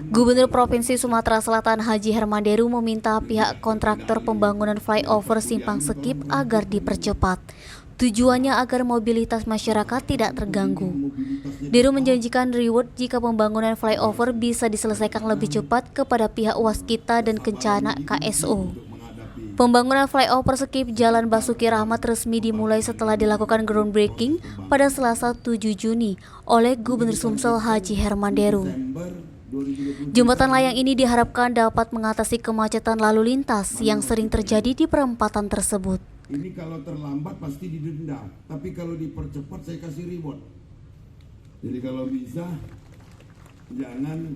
Gubernur Provinsi Sumatera Selatan Haji Hermanderu meminta pihak kontraktor pembangunan flyover Simpang Sekip agar dipercepat. Tujuannya agar mobilitas masyarakat tidak terganggu. Deru menjanjikan reward jika pembangunan flyover bisa diselesaikan lebih cepat kepada pihak Waskita dan Kencana KSO. Pembangunan flyover Sekip Jalan Basuki Rahmat resmi dimulai setelah dilakukan groundbreaking pada Selasa 7 Juni oleh Gubernur Sumsel Haji Hermanderu. Jembatan layang ini diharapkan dapat mengatasi kemacetan lalu lintas yang sering terjadi di perempatan tersebut. Ini kalau terlambat pasti didenda, tapi kalau dipercepat saya kasih reward. Jadi kalau bisa jangan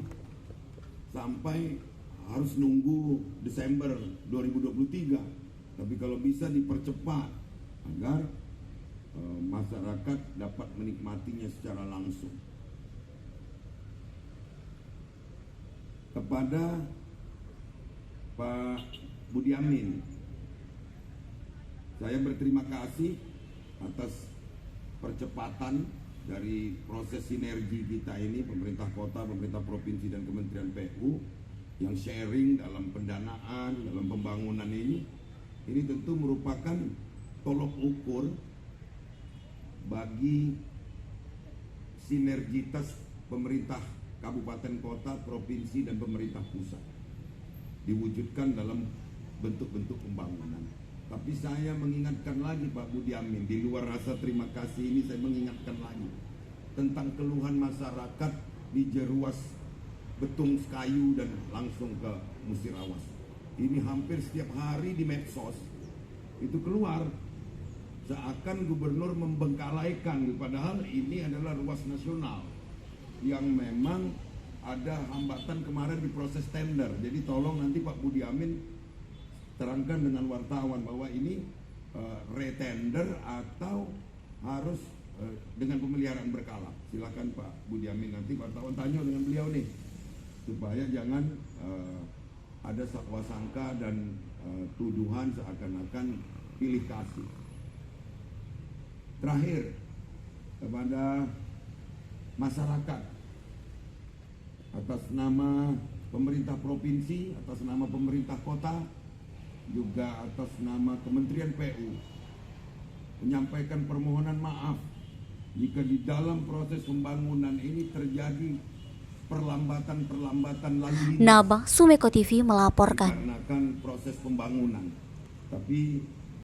sampai harus nunggu Desember 2023, tapi kalau bisa dipercepat agar masyarakat dapat menikmatinya secara langsung. Kepada Pak Budi Amin, saya berterima kasih atas percepatan dari proses sinergi kita ini, pemerintah kota, pemerintah provinsi, dan Kementerian PU yang sharing dalam pendanaan, dalam pembangunan ini. Ini tentu merupakan tolok ukur bagi sinergitas pemerintah kabupaten kota, provinsi, dan pemerintah pusat diwujudkan dalam bentuk-bentuk pembangunan. Tapi saya mengingatkan lagi Pak Budi Amin, di luar rasa terima kasih ini saya mengingatkan lagi tentang keluhan masyarakat di Jeruas, Betung Kayu, dan langsung ke Musirawas. Ini hampir setiap hari di medsos itu keluar seakan gubernur membengkalaikan, padahal ini adalah ruas nasional yang memang ada hambatan kemarin di proses tender. Jadi tolong nanti Pak Budi Amin terangkan dengan wartawan bahwa ini retender atau harus dengan pemeliharaan berkala. Silakan Pak Budi Amin, nanti wartawan tanya dengan beliau nih, supaya jangan ada sakwa sangka dan tuduhan seakan-akan pilih kasih. Terakhir, kepada masyarakat, atas nama pemerintah provinsi, atas nama pemerintah kota, juga atas nama Kementerian PU, menyampaikan permohonan maaf jika di dalam proses pembangunan ini terjadi perlambatan lalu lintas. Nabah Sumeko TV melaporkan. Dikarenakan proses pembangunan. Tapi